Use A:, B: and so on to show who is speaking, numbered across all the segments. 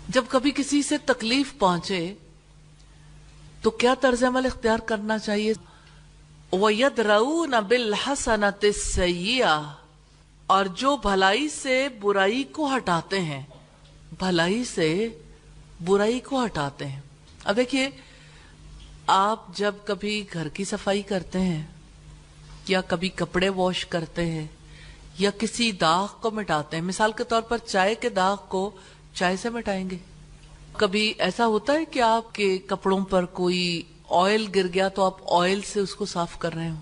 A: जब कभी किसी से तकलीफ पहुंचे तो क्या तर्ज अमल इख्तियार करना चाहिए? वयदरऊन बिलहसनति सय्यिआ, और जो भलाई से बुराई को हटाते हैं, भलाई से बुराई को हटाते हैं। अब देखिए, आप जब कभी घर की सफाई करते हैं या कभी कपड़े वॉश करते हैं या किसी दाग को मिटाते हैं, मिसाल के तौर पर चाय के दाग को चाय से मिटाएंगे। कभी ऐसा होता है कि आपके कपड़ों पर कोई ऑयल गिर गया तो आप ऑयल से उसको साफ कर रहे हो,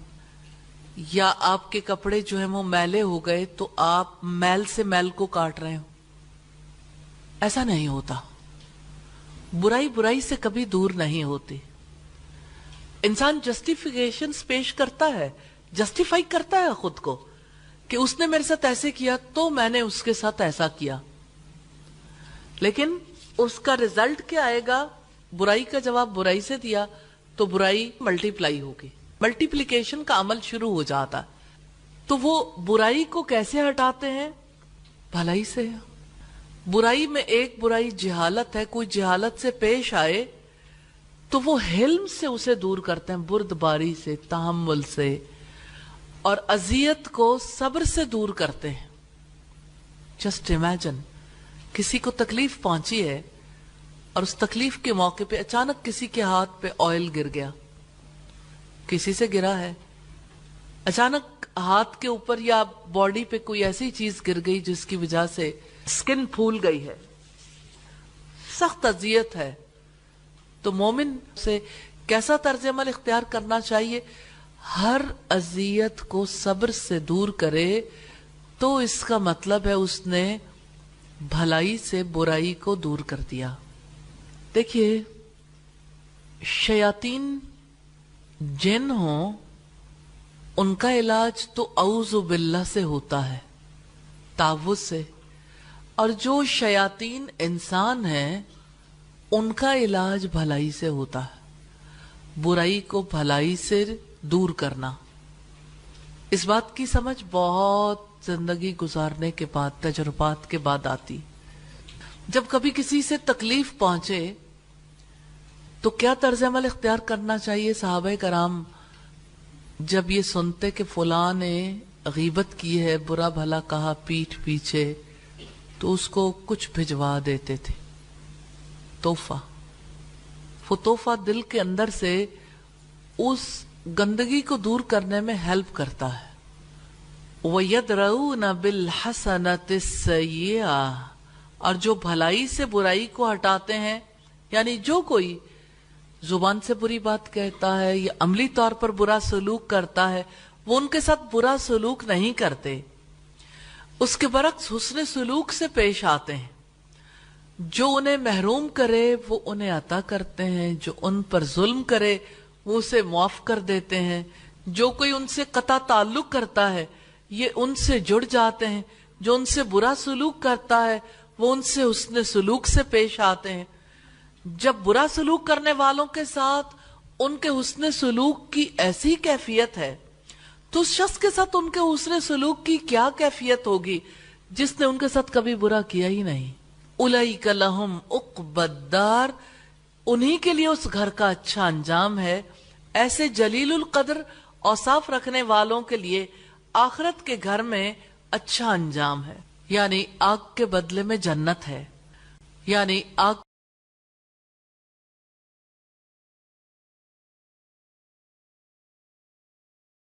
A: या आपके कपड़े जो है वो मैले हो गए तो आप मैल से मैल को काट रहे हो। ऐसा नहीं होता। बुराई बुराई से कभी दूर नहीं होती। इंसान जस्टिफिकेशंस पेश करता है, जस्टिफाई करता है खुद को कि उसने मेरे साथ ऐसे किया तो मैंने उसके साथ ऐसा किया, लेकिन उसका रिजल्ट क्या आएगा? बुराई का जवाब बुराई से दिया तो बुराई मल्टीप्लाई होगी, मल्टीप्लिकेशन का अमल शुरू हो जाता है। तो वो बुराई को कैसे हटाते हैं? भलाई से। बुराई में एक बुराई जहालत है, कोई जहालत से पेश आए तो वो हिल्म से उसे दूर करते हैं, बुर्दबारी से, तहम्मुल से, और अजियत को सब्र से दूर करते हैं। जस्ट इमेजिन, किसी को तकलीफ पहुंची है और उस तकलीफ के मौके पे अचानक किसी के हाथ पे ऑयल गिर गया, किसी से गिरा है, अचानक हाथ के ऊपर या बॉडी पे कोई ऐसी चीज गिर गई जिसकी वजह से स्किन फूल गई है, सख्त अजियत है, तो मोमिन से कैसा तर्ज अमल इख्तियार करना चाहिए? हर अजियत को सब्र से दूर करे तो इसका मतलब है उसने भलाई से बुराई को दूर कर दिया। देखिए, शयातीन जिन हो उनका इलाज तो औज़ु बिल्लाह से होता है, तावुज़ से, और जो शयातीन इंसान है उनका इलाज भलाई से होता है, बुराई को भलाई से दूर करना। इस बात की समझ बहुत जिंदगी गुजारने के बाद, तजुर्बात के बाद आती। जब कभी किसी से तकलीफ पहुंचे तो क्या तर्ज अमल इख्तियार करना चाहिए? सहाबा कराम जब ये सुनते कि फलां ने गीबत की है, बुरा भला कहा पीठ पीछे, तो उसको कुछ भिजवा देते थे, तोहफा। वो तोहफा दिल के अंदर से उस गंदगी को दूर करने में हेल्प करता है। वयदरऊन बिलहसनति सय्यिआ, और जो भलाई से बुराई को हटाते हैं, यानी जो कोई जुबान से बुरी बात कहता है या अमली तौर पर बुरा सलूक करता है, वो उनके साथ बुरा सलूक नहीं करते, उसके बरक्स हुस्न सलूक से पेश आते हैं। जो उन्हें महरूम करे वो उन्हें अता करते हैं, जो उन पर जुल्म करे वो उसे माफ कर देते हैं, जो कोई उनसे कता ताल्लुक करता है ये उनसे जुड़ जाते हैं, जो उनसे बुरा सलूक करता है वो उनसे हुस्न सलूक से पेश आते हैं। जब बुरा सलूक करने वालों के साथ उनके हुस्न सलूक की ऐसी कैफियत है तो उस शख्स के साथ उनके हुस्न सलूक की क्या कैफियत होगी जिसने उनके साथ कभी बुरा किया ही नहीं। उलैका लहुम उक़बद्दार, उन्हीं के लिए उस घर का अच्छा अंजाम है। ऐसे जलीलुल कद्र औसाफ रखने वालों के लिए आखिरत के घर में अच्छा अंजाम है, यानी आग के बदले में जन्नत है, यानी आग